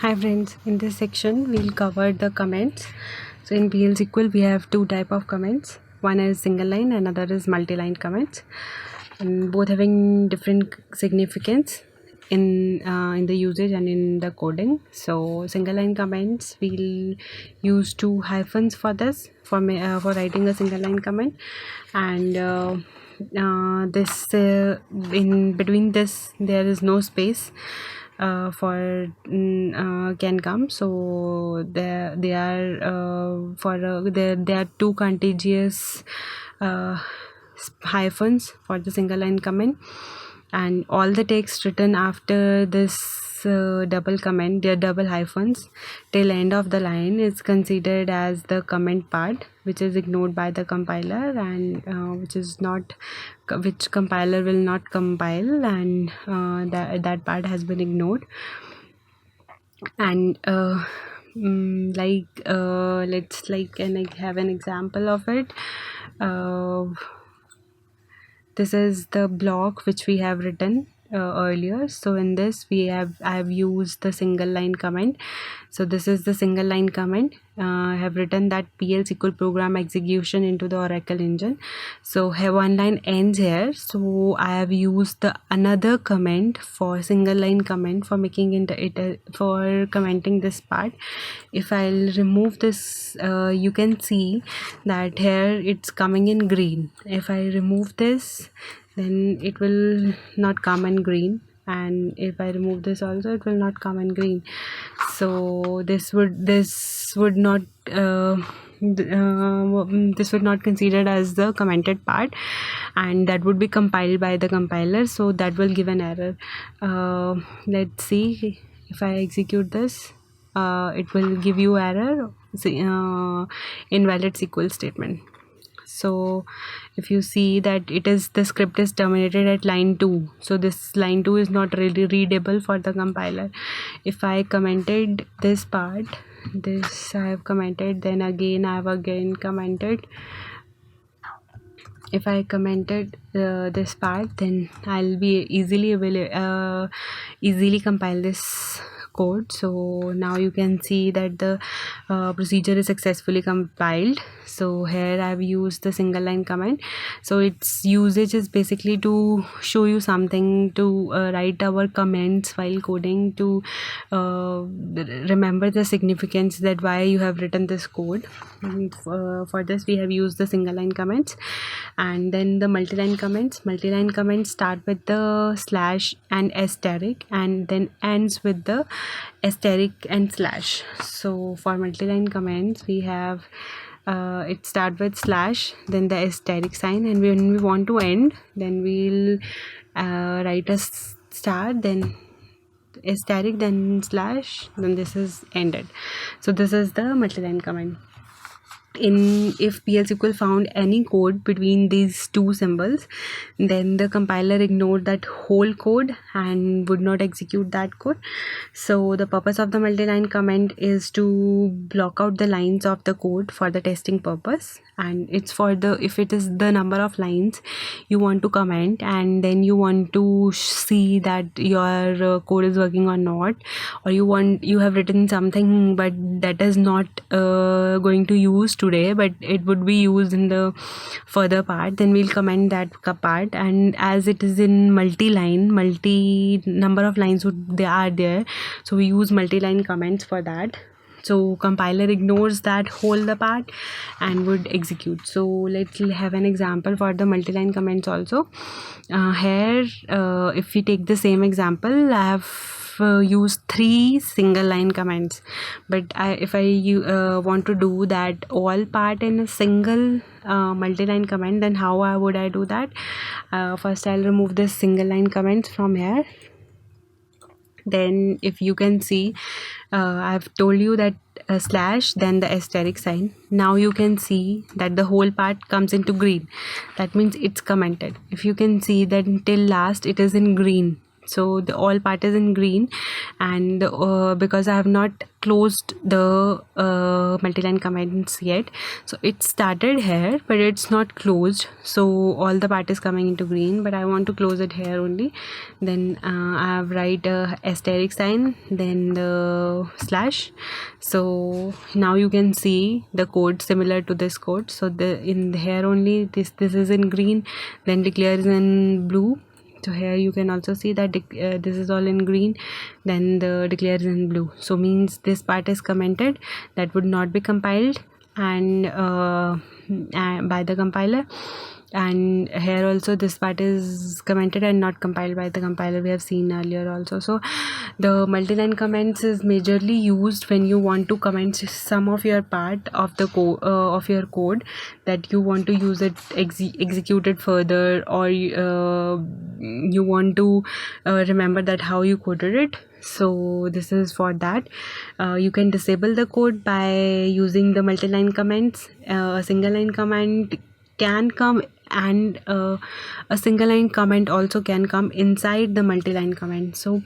Hi friends, in this section we'll cover the comments. So in PLSQL we have two type of comments. One is single line, another is multi-line comments, and both having different significance in the usage and in the coding. So single line comments, we'll use two hyphens for this for writing a single line comment, and this in between this there is no space can come. So they are two contiguous hyphens for the single line comment, and all the text written after this double comment, their double hyphens till end of the line, is considered as the comment part, which is ignored by the compiler, and which compiler will not compile, and that part has been ignored. And let's have an example of it. This is the block which we have written earlier. So in this I have used the single line comment. So this is the single line comment. I have written that PLSQL program execution into the Oracle engine. So here one line ends here, so I have used the another comment for single line comment for making it for commenting this part. If I'll remove this, you can see that here it's coming in green. If I remove this, then it will not come in green, and if I remove this also, it will not come in green. So this would not considered as the commented part, and that would be compiled by the compiler, so that will give an error. Let's see, if I execute this, it will give you error, invalid SQL statement. So if you see that the script is terminated at line 2, so this line 2 is not really readable for the compiler. If I commented this part, this I have commented, then again I have commented. If I commented this part, then I'll be easily compile this code. So now you can see that the procedure is successfully compiled. So here I've used the single line comment. So its usage is basically to show you something, to write our comments while coding, to remember the significance that why you have written this code. And for this we have used the single line comments. And then the multi-line comments start with the slash and asterisk, and then ends with the asterisk and slash. So for multi-line comments we have it start with slash, then the asterisk sign, and when we want to end, then we'll write a star, then asterisk, then slash, then this is ended. So this is the multi-line comment. If PLSQL found any code between these two symbols, then the compiler ignored that whole code and would not execute that code. So the purpose of the multi-line comment is to block out the lines of the code for the testing purpose, and it's for if it is the number of lines you want to comment, and then you want to see that your code is working or not, or you have written something but that is not going to use today, but it would be used in the further part, then we'll comment that part. And as it is in multi number of lines they are there, so we use multi-line comments for that. So compiler ignores that whole part and would execute. So let's have an example for the multi-line comments also. Here if we take the same example, I have use 3 single line comments, but if I want to do that all part in a single multi-line comment, then how would I do that? First I'll remove this single line comments from here. Then if you can see, I've told you that slash, then the asterisk sign. Now you can see that the whole part comes into green. That means it's commented. If you can see that till last it is in green, so the all part is in green, and because I have not closed the multi-line comments yet. So it started here, but it's not closed, so all the part is coming into green, but I want to close it here only. Then I have write a asterisk sign, then the slash. So now you can see the code similar to this code. So the in here only this is in green, then declare is in blue. So here you can also see that this is all in green, then the declare is in blue. So means this part is commented, that would not be compiled and by the compiler. And here also this part is commented and not compiled by the compiler, we have seen earlier also. So the multi-line comments is majorly used when you want to comment some of your part of the of your code, that you want to use it execute it further, or you want to remember that how you coded it. So this is for that. You can disable the code by using the multi-line comments. A single line comment can come, and a single line comment also can come inside the multi-line comment. So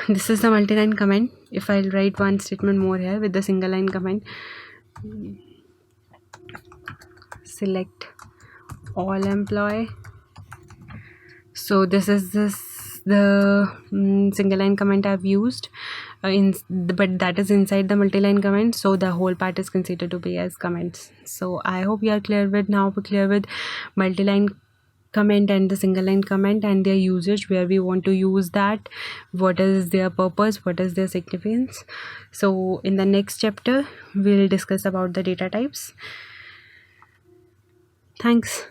this is the multi-line comment. If I'll write one statement more here with the single line comment, select all employee. So this is the single line comment I've used but that is inside the multi-line comment, so the whole part is considered to be as comments. So I hope you are clear with multi-line comment and the single line comment and their usage, where we want to use that, what is their purpose, what is their significance. So in the next chapter we'll discuss about the data types. Thanks.